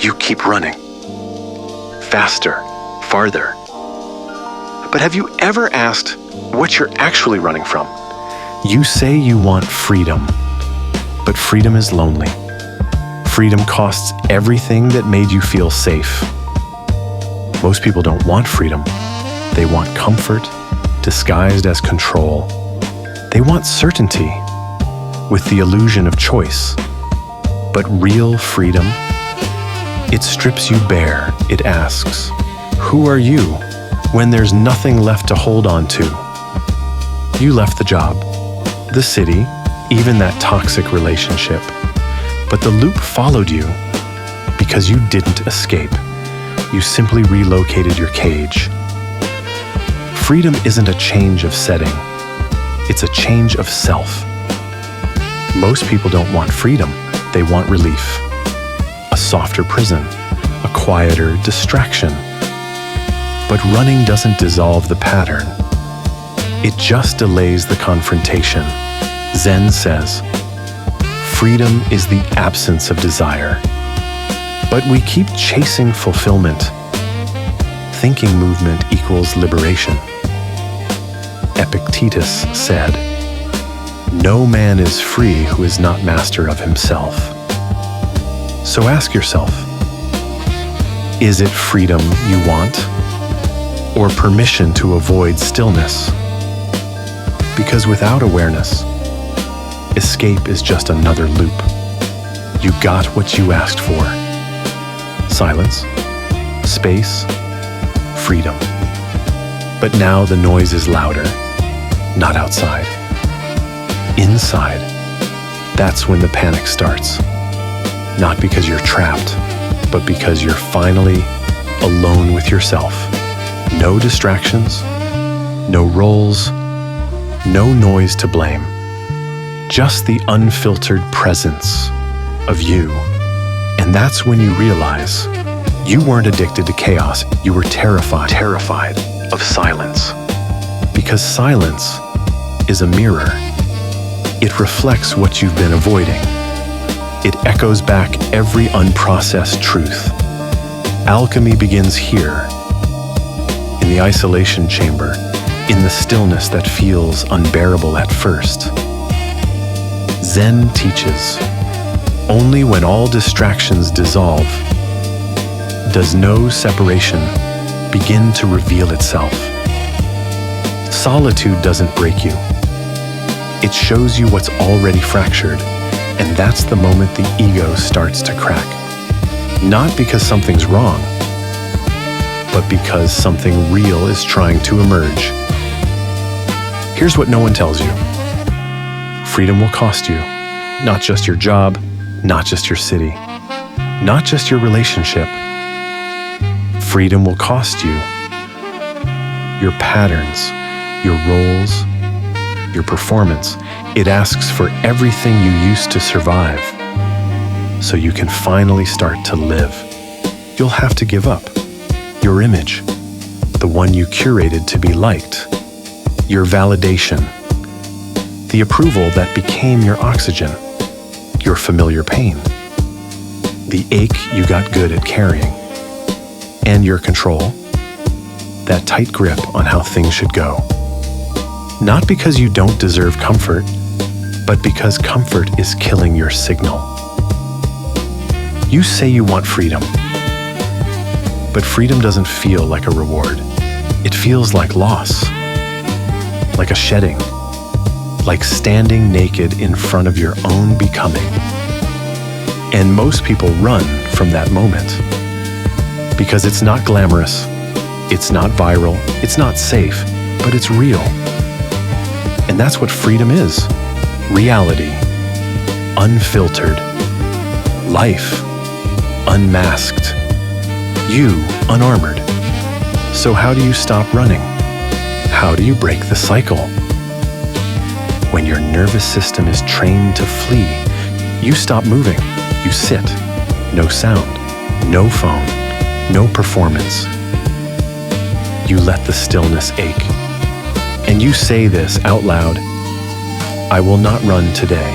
you keep running. Faster, farther. But have you ever asked what you're actually running from? You say you want freedom, but freedom is lonely. Freedom costs everything that made you feel safe. Most people don't want freedom. They want comfort, disguised as control. They want certainty, with the illusion of choice. But real freedom, it strips you bare. It asks, who are you when there's nothing left to hold on to? You left the job, the city, even that toxic relationship. But the loop followed you because you didn't escape. You simply relocated your cage. Freedom isn't a change of setting. It's a change of self. Most people don't want freedom. They want relief. A softer prison, a quieter distraction. But running doesn't dissolve the pattern. It just delays the confrontation. Zen says, freedom is the absence of desire. But we keep chasing fulfillment. Thinking movement equals liberation. Epictetus said, no man is free who is not master of himself. So ask yourself, is it freedom you want, or permission to avoid stillness? Because without awareness, escape is just another loop. You got what you asked for. Silence, space, freedom. But now the noise is louder, not outside. Inside, that's when the panic starts. Not because you're trapped, but because you're finally alone with yourself. No distractions, no roles, no noise to blame. Just the unfiltered presence of you. And that's when you realize you weren't addicted to chaos. You were terrified of silence. Because silence is a mirror. It reflects what you've been avoiding. It echoes back every unprocessed truth. Alchemy begins here, in the isolation chamber, in the stillness that feels unbearable at first. Zen teaches, only when all distractions dissolve does no separation begin to reveal itself. Solitude doesn't break you. It shows you what's already fractured, and that's the moment the ego starts to crack. Not because something's wrong, but because something real is trying to emerge. Here's what no one tells you. Freedom will cost you. Not just your job, not just your city, not just your relationship. Freedom will cost you your patterns, your roles, your performance. It asks for everything you used to survive so you can finally start to live. You'll have to give up your image, the one you curated to be liked, your validation, the approval that became your oxygen, your familiar pain, the ache you got good at carrying, and your control, that tight grip on how things should go. Not because you don't deserve comfort, but because comfort is killing your signal. You say you want freedom, but freedom doesn't feel like a reward. It feels like loss, like a shedding, like standing naked in front of your own becoming. And most people run from that moment because it's not glamorous, it's not viral, it's not safe, but it's real. And that's what freedom is. Reality, unfiltered. Life, unmasked. You, unarmored. So how do you stop running? How do you break the cycle? When your nervous system is trained to flee, you stop moving. You sit. No sound, no phone, no performance. You let the stillness ache. And you say this out loud, I will not run today.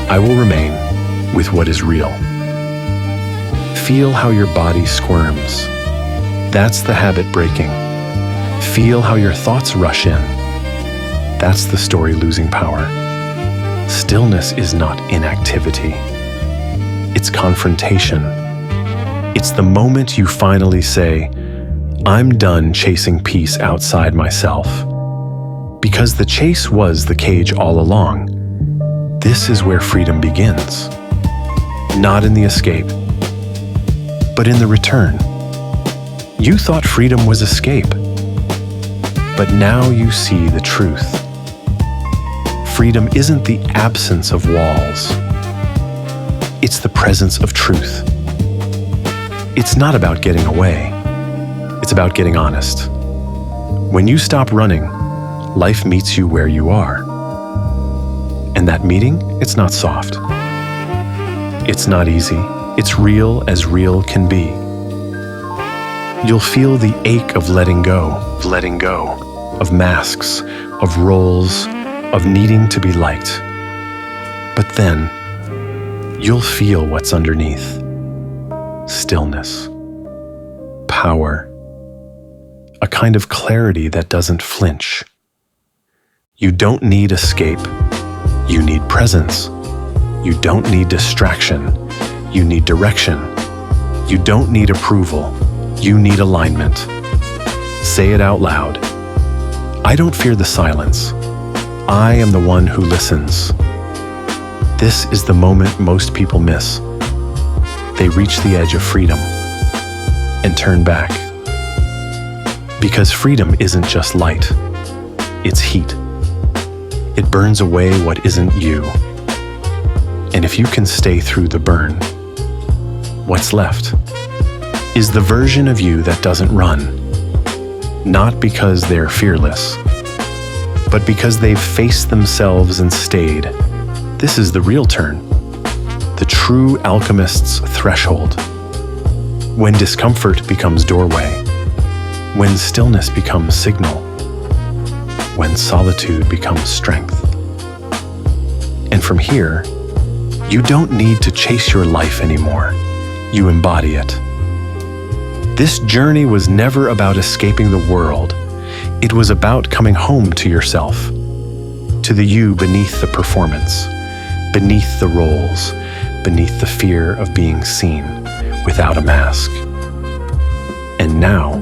I will remain with what is real. Feel how your body squirms. That's the habit breaking. Feel how your thoughts rush in. That's the story losing power. Stillness is not inactivity. It's confrontation. It's the moment you finally say, I'm done chasing peace outside myself. Because the chase was the cage all along. This is where freedom begins. Not in the escape, but in the return. You thought freedom was escape, but now you see the truth. Freedom isn't the absence of walls. It's the presence of truth. It's not about getting away. It's about getting honest. When you stop running, life meets you where you are. And that meeting, it's not soft. It's not easy. It's real as real can be. You'll feel the ache of letting go, of masks, of roles, of needing to be liked. But then, you'll feel what's underneath. Stillness. Power. A kind of clarity that doesn't flinch. You don't need escape. You need presence. You don't need distraction. You need direction. You don't need approval. You need alignment. Say it out loud. I don't fear the silence. I am the one who listens. This is the moment most people miss. They reach the edge of freedom and turn back. Because freedom isn't just light. It's heat. It burns away what isn't you. And if you can stay through the burn, what's left is the version of you that doesn't run. Not because they're fearless, but because they've faced themselves and stayed. This is the real turn, the true alchemist's threshold. When discomfort becomes doorway, when stillness becomes signal, when solitude becomes strength. And from here, you don't need to chase your life anymore. You embody it. This journey was never about escaping the world. It was about coming home to yourself, to the you beneath the performance, beneath the roles, beneath the fear of being seen without a mask. And now,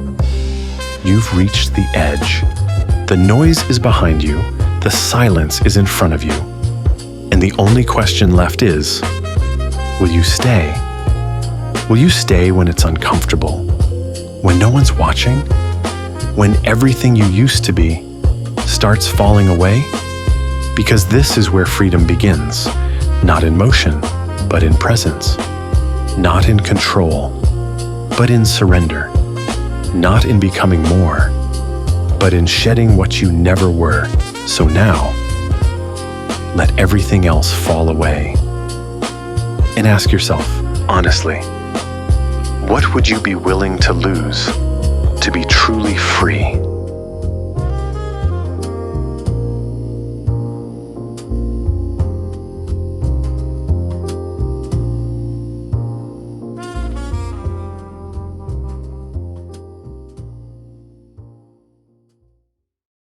you've reached the edge. The noise is behind you, the silence is in front of you. And the only question left is, will you stay? Will you stay when it's uncomfortable? When no one's watching? When everything you used to be starts falling away? Because this is where freedom begins, not in motion, but in presence. Not in control, but in surrender. Not in becoming more, but in shedding what you never were. So now, let everything else fall away. And ask yourself, honestly, what would you be willing to lose to be truly free?